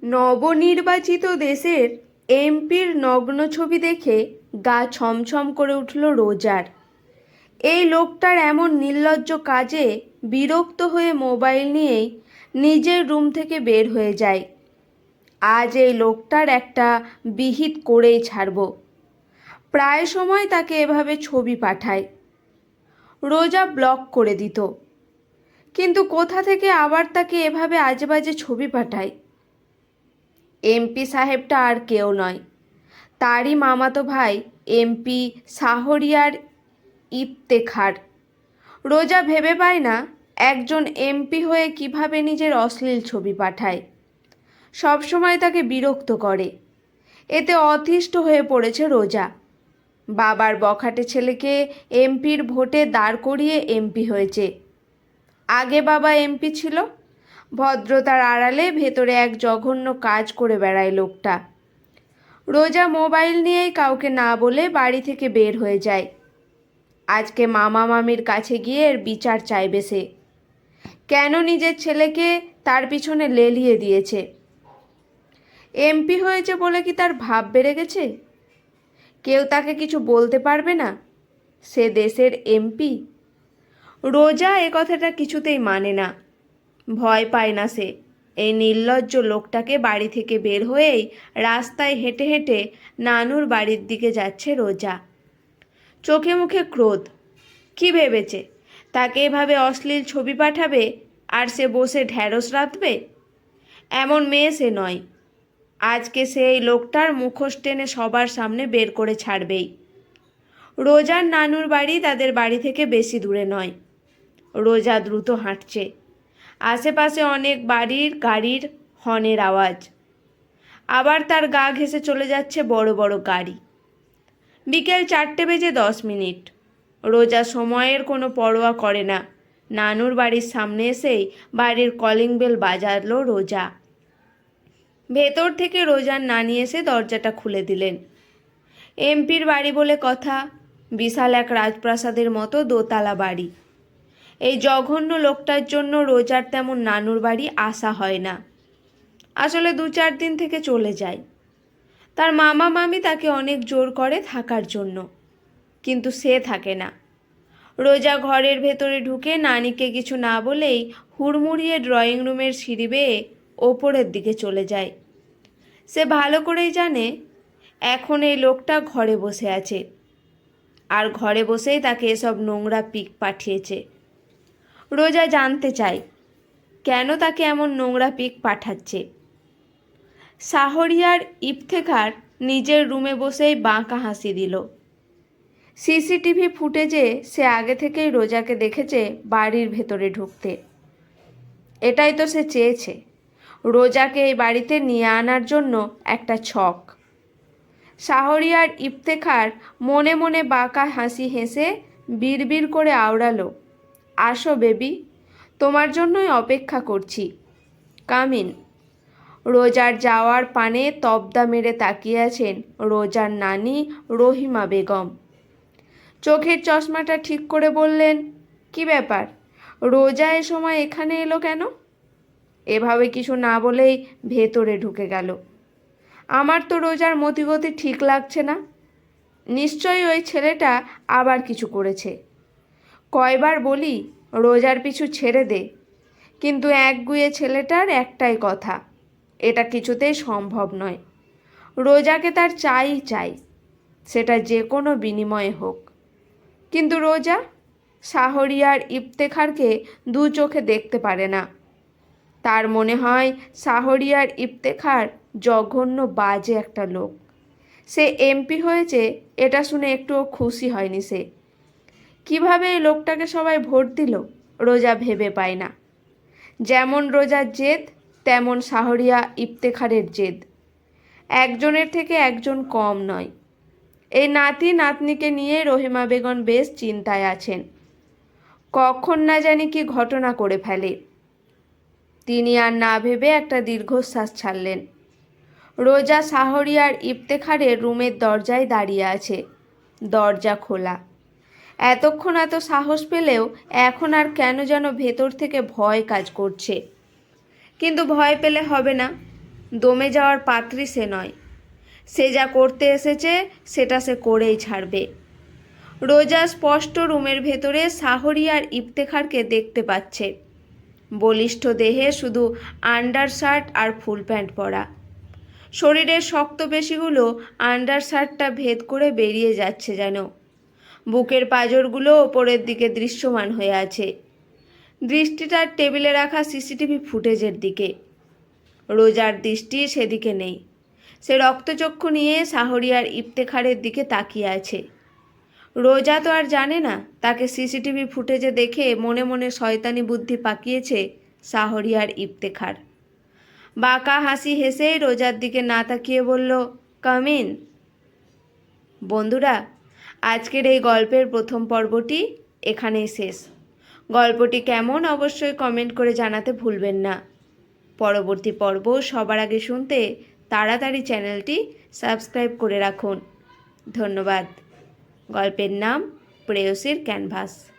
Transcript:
নবনির্বাচিত দেশের এমপির নগ্ন ছবি দেখে গা ছমছম করে উঠল রোজার। এই লোকটার এমন নির্লজ্জ কাজে বিরক্ত হয়ে মোবাইল নিয়েই নিজের রুম থেকে বের হয়ে যায়। আজ এই লোকটার একটা বিহিত করেই ছাড়ব। প্রায় সময় তাকে এভাবে ছবি পাঠায়। রোজা ব্লক করে দিত, কিন্তু কোথা থেকে আবার তাকে এভাবে আজেবাজে ছবি পাঠায়। এমপি সাহেবটা আর কেউ নয়, তারই মামাতো ভাই এমপি শাহরিয়ার ইফতেখার। রোজা ভেবে পায় না একজন এমপি হয়ে কিভাবে নিজের অশ্লীল ছবি পাঠায়। সবসময় তাকে বিরক্ত করে। এতে অতিষ্ঠ হয়ে পড়েছে রোজা। বাবার বখাটে ছেলেকে এমপির ভোটে দাঁড় করিয়ে এমপি হয়েছে। আগে বাবা এমপি ছিল, ভদ্রতার আড়ালে ভেতরে এক জঘন্য কাজ করে বেড়ায় লোকটা। রোজা মোবাইল নিয়েই কাউকে না বলে বাড়ি থেকে বের হয়ে যায়। আজকে মামা মামির কাছে গিয়ে এর বিচার চাইবে সে। কেন নিজের ছেলেকে তার পিছনে লেলিয়ে দিয়েছে? এমপি হয়েছে বলে কি তার ভাব বেড়ে গেছে? কেউ তাকে কিছু বলতে পারবে না? সে দেশের এমপি। রোজা এ কথাটা কিছুতেই মানে না, ভয় পায় না সে। এই নির্লজ্জ লোকটাকে বাড়ি থেকে বের হয়েই রাস্তায় হেঁটে হেঁটে নানুর বাড়ির দিকে যাচ্ছে রোজা। চোখে মুখে ক্রোধ। কি ভেবেছে তাকে এভাবে অশ্লীল ছবি পাঠাবে আর সে বসে ঢ্যাঁড়স রাঁধবে? এমন মেয়ে সে নয়। আজকে সে এই লোকটার মুখোশ টেনে সবার সামনে বের করে ছাড়বেই। রোজার নানুর বাড়ি তাদের বাড়ি থেকে বেশি দূরে নয়। রোজা দ্রুত হাঁটছে। আশেপাশে অনেক বাড়ির গাড়ির হর্নের আওয়াজ। আবার তার গা ঘেঁষে চলে যাচ্ছে বড় বড় গাড়ি। বিকেল 4:10। রোজা সময়ের কোনো পরোয়া করে না। নানুর বাড়ির সামনে এসেই বাড়ির কলিং বেল বাজালো রোজা। ভেতর থেকে রোজার নানি এসে দরজাটা খুলে দিলেন। এমপির বাড়ি বলে কথা, বিশাল এক রাজপ্রাসাদের মতো দোতলা বাড়ি। এই জঘন্য লোকটার জন্য রোজার তেমন নানুর বাড়ি আসা হয় না। আসলে 2-4 দিন থেকে চলে যায়। তার মামা মামি তাকে অনেক জোর করে থাকার জন্য, কিন্তু সে থাকে না। রোজা ঘরের ভেতরে ঢুকে নানিকে কিছু না বলেই হুড়মুড়িয়ে ড্রয়িং রুমের সিঁড়ি বেয়ে ওপরের দিকে চলে যায়। সে ভালো করেই জানে এখন এই লোকটা ঘরে বসে আছে, আর ঘরে বসেই তাকে এসব নোংরা পিক পাঠিয়েছে। রোজা জানতে চায় কেন তাকে এমন নোংরা পিক পাঠাচ্ছে। শাহরিয়ার ইফতেখার নিজের রুমে বসেই বাঁকা হাসি দিল। সিসিটিভি ফুটেজে সে আগে থেকেই রোজাকে দেখেছে বাড়ির ভেতরে ঢুকতে। এটাই তো সে চেয়েছে, রোজাকে এই বাড়িতে নিয়ে আনার জন্য একটা ছক। শাহরিয়ার ইফতেখার মনে মনে বাঁকা হাসি হেসে বিড়বিড় করে আওড়ালো, আসো বেবি, তোমার জন্যই অপেক্ষা করছি, কাম ইন। রোজার যাওয়ার পানে তবদা মেরে তাকিয়ে আছেন রোজার নানি রহিমা বেগম। চোখের চশমাটা ঠিক করে বললেন, কি ব্যাপার, রোজা এ সময় এখানে এলো কেন? এভাবে কিছু না বলেই ভেতরে ঢুকে গেল। আমার তো রোজার মতিগতি ঠিক লাগছে না। নিশ্চয়ই ওই ছেলেটা আবার কিছু করেছে। কয়বার বলি রোজার পিছু ছেড়ে দে, কিন্তু একগুঁয়ে ছেলেটার একটাই কথা, এটা কিছুতেই সম্ভব নয়। রোজাকে তার চাই, সেটা যে কোনো বিনিময়ে হোক। কিন্তু রোজা শাহরিয়ার ইফতেখারকে দু চোখে দেখতে পারে না। তার মনে হয় শাহরিয়ার ইফতেখার জঘন্য বাজে একটা লোক। সে এমপি হয়েছে এটা শুনে একটুও খুশি হয়নি সে। কিভাবে এই লোকটাকে সবাই ভোট দিল রোজা ভেবে পায় না। যেমন রোজার জেদ তেমন শাহরিয়া ইফতেখারের জেদ। একজনের থেকে একজন কম নয়। এই নাতি নাতনিকে নিয়ে রহিমা বেগম বেশ চিন্তায় আছেন। কখন না জানি কি ঘটনা করে ফেলে। তিনি আর না ভেবে একটা দীর্ঘশ্বাস ছাড়লেন। রোজা শাহরিয়ার ইফতেখারের রুমের দরজায় দাঁড়িয়ে আছে, দরজা খোলা। এতক্ষণ এত সাহস পেলেও এখন আর কেন যেন ভেতর থেকে ভয় কাজ করছে। কিন্তু ভয় পেলে হবে না, দমে যাওয়ার পাত্রী সে নয়। সে যা করতে এসেছে সেটা সে করেই ছাড়বে। রোজা স্পষ্ট রুমের ভেতরে শাহরি আর ইফতেখারকে দেখতে পাচ্ছে। বলিষ্ঠ দেহে শুধু আন্ডার শার্ট আর ফুল প্যান্ট পরা। শরীরের শক্ত পেশিগুলো আন্ডার শার্টটা ভেদ করে বেরিয়ে যাচ্ছে যেন। বুকের পাঁজরগুলো ওপরের দিকে দৃশ্যমান হয়ে আছে। দৃষ্টিটার টেবিলে রাখা সিসিটিভি ফুটেজের দিকে। রোজার দৃষ্টি সেদিকে নেই। সে রক্তচক্ষু নিয়ে শাহরিয়ার ইফতেখারের দিকে তাকিয়ে আছে। রোজা তো আর জানে না তাকে সিসিটিভি ফুটেজে দেখে মনে মনে শয়তানি বুদ্ধি পাকিয়েছে শাহরিয়ার ইফতেখার। বাঁকা হাসি হেসে রোজার দিকে না তাকিয়ে বলল, কাম ইন। বন্ধুরা, আজকের এই গল্পের প্রথম পর্বটি এখানেই শেষ। গল্পটি কেমন অবশ্যই কমেন্ট করে জানাতে ভুলবেন না। পরবর্তী পর্ব সবার আগে শুনতে তাড়াতাড়ি চ্যানেলটি সাবস্ক্রাইব করে রাখুন। ধন্যবাদ। গল্পের নাম প্রেয়সীর ক্যানভাস।